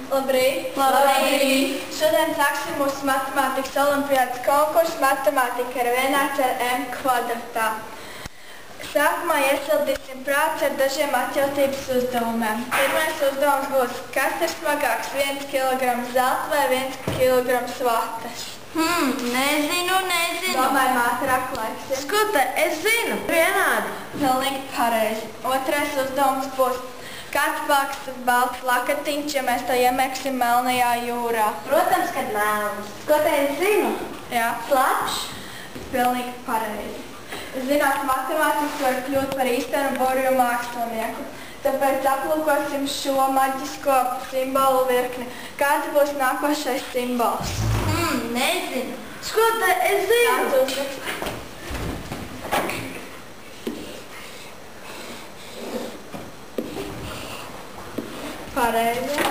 Labrīt! Labrīt! Šodien sāksim mūsu matemātikas olimpiādas konkursu matemātika ar vienāds ar m kvadratā. Sākumā iesildīsim prātus ar dažiem atjautības uzdevumiem. Pirmais uzdevums būs, kas ir smagāks, 1 kg zelta vai 1 kg vatas? Nezinu. Domāju, māte raklēks. Skute, es zinu. Vienādi. Pilnīgi pareizi. Otrais uzdevums būs, kāds plāks balts lakatiņš, ja mēs to iemēksim melnajā jūrā? Protams, kad melns. Skute, es zinu. Jā. Slapš. Pilnīgi pareizi. Zināt, matemātikas var kļūt par īstenu burvju mākslinieku. Tāpēc aplūkosim šo maģisko simbolu virkni. Kāds būs nākošais simbols? Nezinu. Skute, es zinu. Pareizi.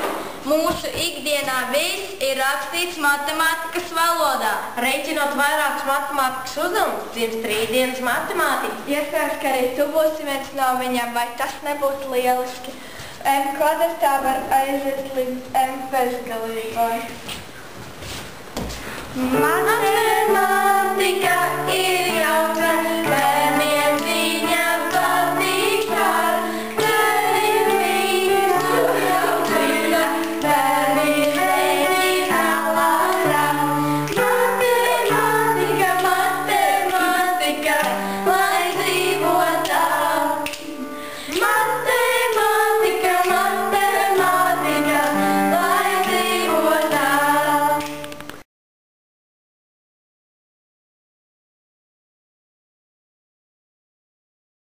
Mūsu ikdienā viss ir rakstīts matemātikas valodā. Reiķinot vairākus matemātikas uzdevumus, dzimst rītdienas matemātika. Iespējams, ka arī tu būsi viens no viņiem, vai tas nebūtu lieliski. M kvadratā var aiziet līdz M bezgalībai. Matemātika ir jauka.